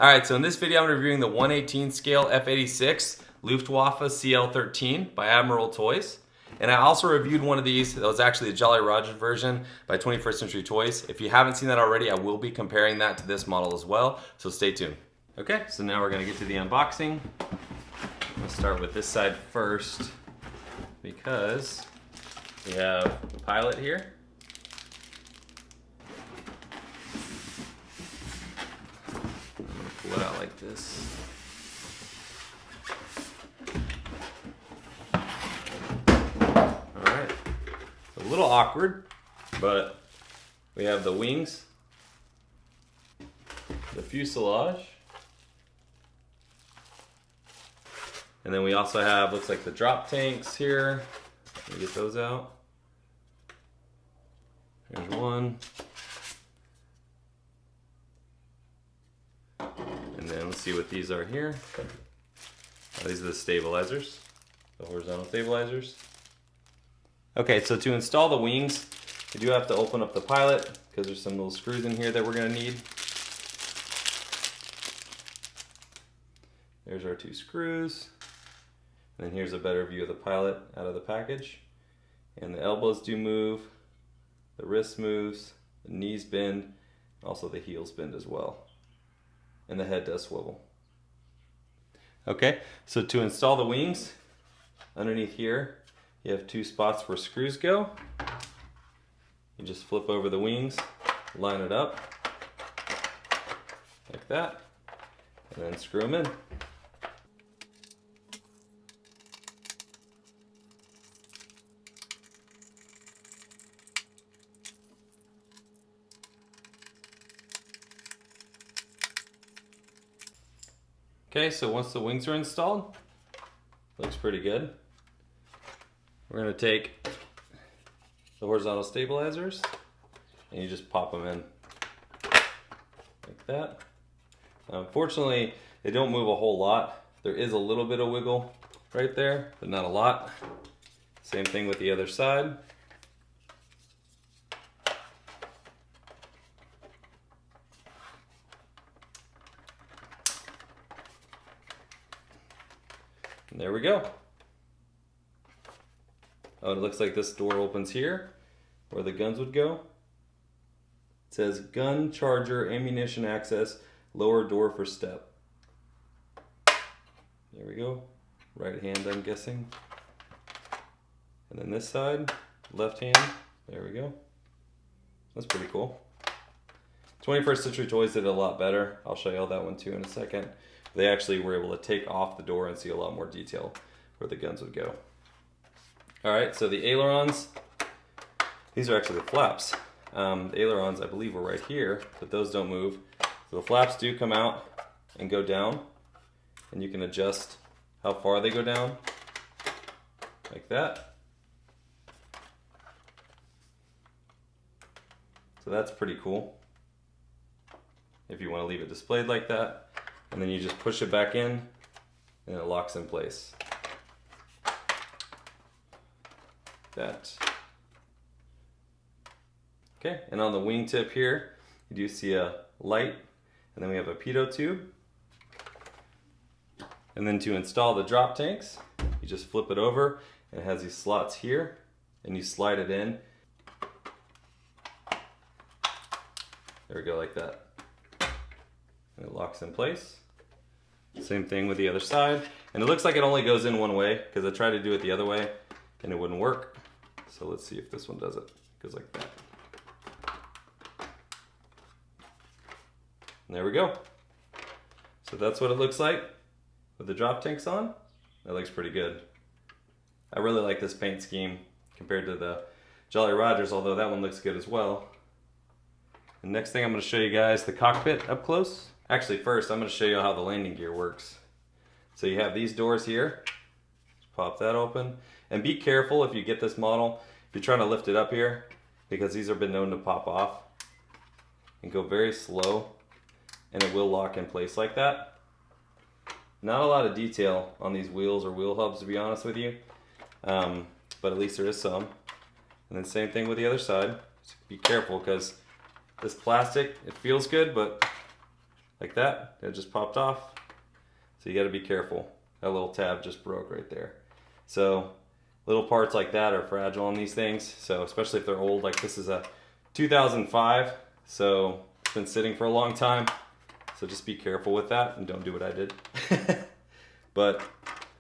Alright, so in this video I'm reviewing the 1/18 scale F-86 Luftwaffe CL-13 by Admiral Toys. And I also reviewed one of these that was actually the Jolly Roger version by 21st Century Toys. If you haven't seen that already, I will be comparing that to this model as well, so stay tuned. Okay, so now we're going to get to the unboxing. We'll start with this side first because we have the pilot here. Pull it out like this. Alright, a little awkward, but we have the wings, the fuselage, and then we also have, looks like the drop tanks here. Let me get those out. Here's one. And then let's see what these are here. Oh, these are the stabilizers, the horizontal stabilizers. Okay, so to install the wings, you do have to open up the pilot because there's some little screws in here that we're going to need. There's our two screws. And then here's a better view of the pilot out of the package. And the elbows do move, the wrist moves, the knees bend, also the heels bend as well. And the head does swivel. Okay, so to install the wings, underneath here, you have two spots where screws go. You just flip over the wings, line it up, like that, and then screw them in. Okay, so once the wings are installed, looks pretty good. We're going to take the horizontal stabilizers and you just pop them in like that. Unfortunately, they don't move a whole lot. There is a little bit of wiggle right there, but not a lot. Same thing with the other side. And there we go. Oh, it looks like this door opens here, where the guns would go. It says gun, charger, ammunition access, lower door for step. There we go. Right hand, I'm guessing. And then this side, left hand. There we go. That's pretty cool. 21st Century Toys did it a lot better. I'll show you all that one too in a second. They actually were able to take off the door and see a lot more detail where the guns would go. Alright, so the ailerons, these are actually the flaps. The ailerons, I believe, were right here, but those don't move. So the flaps do come out and go down, and you can adjust how far they go down, like that. So that's pretty cool, if you want to leave it displayed like that. And then you just push it back in and it locks in place. That. Okay, and on the wingtip here, you do see a light, and then we have a pitot tube. And then to install the drop tanks, you just flip it over, and it has these slots here, and you slide it in. There we go, like that. And it locks in place. Same thing with the other side. And it looks like it only goes in one way because I tried to do it the other way and it wouldn't work. So let's see if this one does it. It goes like that. And there we go. So that's what it looks like with the drop tanks on. That looks pretty good. I really like this paint scheme compared to the Jolly Rogers, although that one looks good as well. The next thing I'm going to show you guys the cockpit up close. Actually, first I'm going to show you how the landing gear works. So you have these doors here. Just pop that open. And be careful if you get this model, if you're trying to lift it up here, because these have been known to pop off. And go very slow, and it will lock in place like that. Not a lot of detail on these wheels or wheel hubs, to be honest with you. But at least there is some. And then same thing with the other side. Just be careful because this plastic, it feels good, but like that. It just popped off. So you got to be careful. That little tab just broke right there. So little parts like that are fragile on these things. So especially if they're old, like this is a 2005, so it's been sitting for a long time. So just be careful with that and don't do what I did. But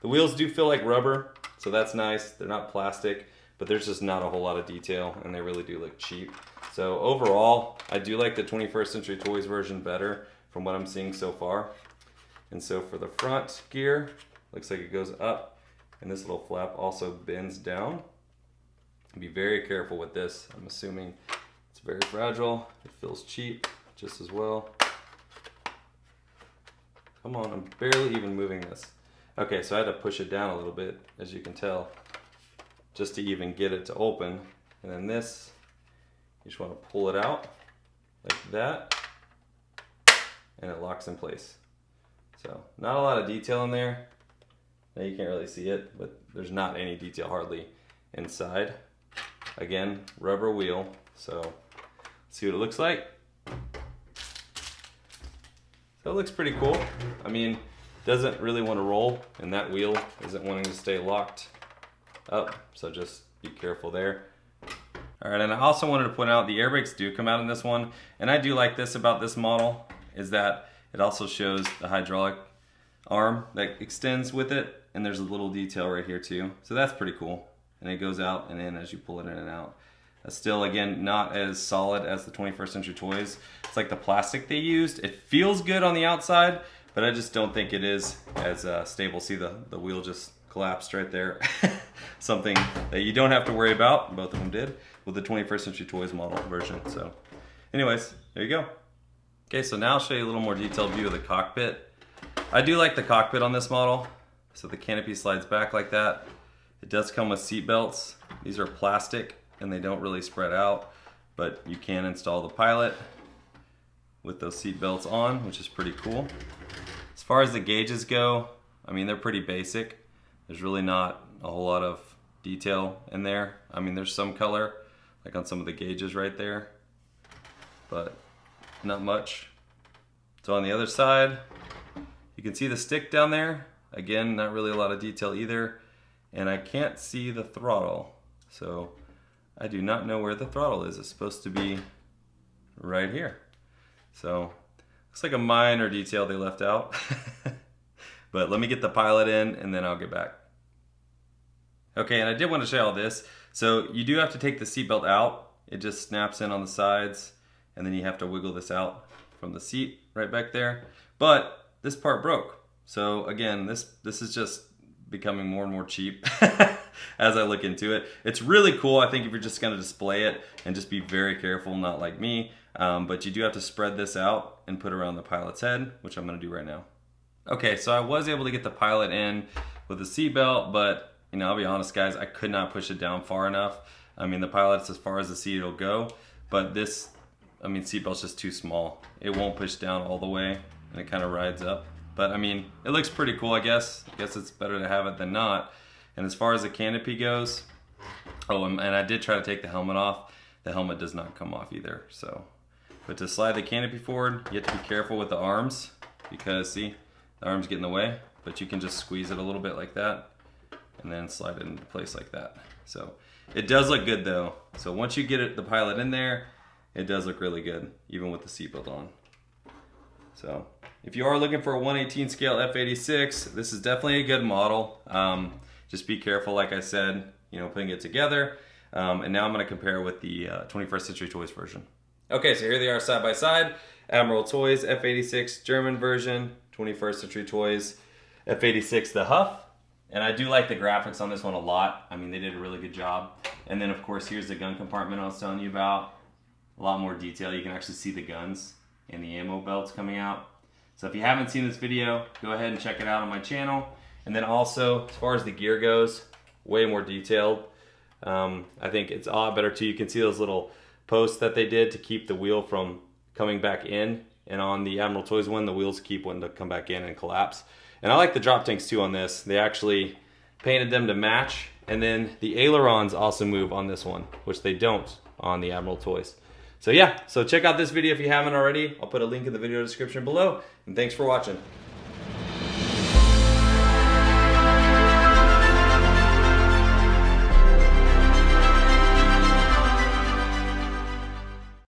the wheels do feel like rubber, so that's nice. They're not plastic, but there's just not a whole lot of detail and they really do look cheap. So overall, I do like the 21st Century Toys version better from what I'm seeing so far. And so for the front gear, looks like it goes up and this little flap also bends down. Be very careful with this. I'm assuming it's very fragile. It feels cheap just as well. Come on, I'm barely even moving this. Okay, so I had to push it down a little bit, as you can tell, just to even get it to open. And then this, you just want to pull it out like that, and it locks in place. So not a lot of detail in there. Now you can't really see it, but there's not any detail hardly inside. Again, rubber wheel, so let's see what it looks like. So it looks pretty cool. I mean, doesn't really want to roll, and that wheel isn't wanting to stay locked up, so just be careful there. All right, and I also wanted to point out the air brakes do come out in this one, and I do like this about this model, is that it also shows the hydraulic arm that extends with it, and there's a little detail right here too, so that's pretty cool. And it goes out and in as you pull it in and out. Still, again, not as solid as the 21st Century Toys. It's like the plastic they used. It feels good on the outside, but I just don't think it is as stable. See, the wheel just collapsed right there. Something that you don't have to worry about, both of them did, with the 21st Century Toys model version. So anyways, there you go. Okay, so now I'll show you a little more detailed view of the cockpit. I do like the cockpit on this model. So the canopy slides back like that. It does come with seat belts. These are plastic and they don't really spread out, but you can install the pilot with those seat belts on, which is pretty cool. As far as the gauges go, I mean, they're pretty basic. There's really not a whole lot of detail in there. I mean, there's some color, like on some of the gauges right there, but not much. So on the other side, you can see the stick down there. Again, not really a lot of detail either. And I can't see the throttle. So I do not know where the throttle is. It's supposed to be right here. So looks like a minor detail they left out. But let me get the pilot in and then I'll get back. Okay, and I did want to show you all this. So you do have to take the seatbelt out. It just snaps in on the sides and then you have to wiggle this out from the seat right back there. But this part broke. So again, this is just becoming more and more cheap as I look into it. It's really cool, I think, if you're just gonna display it, and just be very careful, not like me. But you do have to spread this out and put it around the pilot's head, which I'm gonna do right now. Okay, so I was able to get the pilot in with the seatbelt, but you know, I'll be honest guys, I could not push it down far enough. I mean, the pilot's as far as the seat will go, but this, I mean, seatbelt's just too small. It won't push down all the way, and it kind of rides up. But I mean, it looks pretty cool, I guess. I guess it's better to have it than not. And as far as the canopy goes, oh, and I did try to take the helmet off. The helmet does not come off either. So, but to slide the canopy forward, you have to be careful with the arms, because see, the arms get in the way. But you can just squeeze it a little bit like that, and then slide it into place like that. So it does look good though. So once you get the pilot in there, it does look really good, even with the seatbelt on. So if you are looking for a 1/18 scale F-86, this is definitely a good model. Just be careful, like I said, you know, putting it together. And now I'm going to compare with the 21st Century Toys version. Okay, so here they are side by side. Admiral Toys F-86 German version, 21st Century Toys F-86 the Huff. And I do like the graphics on this one a lot. I mean, they did a really good job. And then of course, here's the gun compartment I was telling you about. A lot more detail. You can actually see the guns and the ammo belts coming out. So if you haven't seen this video, go ahead and check it out on my channel. And then also, as far as the gear goes, way more detailed. I think it's a lot better too. You can see those little posts that they did to keep the wheel from coming back in. And on the Admiral Toys one, the wheels keep wanting to come back in and collapse. And I like the drop tanks too on this. They actually painted them to match. And then the ailerons also move on this one, which they don't on the Admiral Toys. So yeah, so check out this video if you haven't already. I'll put a link in the video description below. And thanks for watching.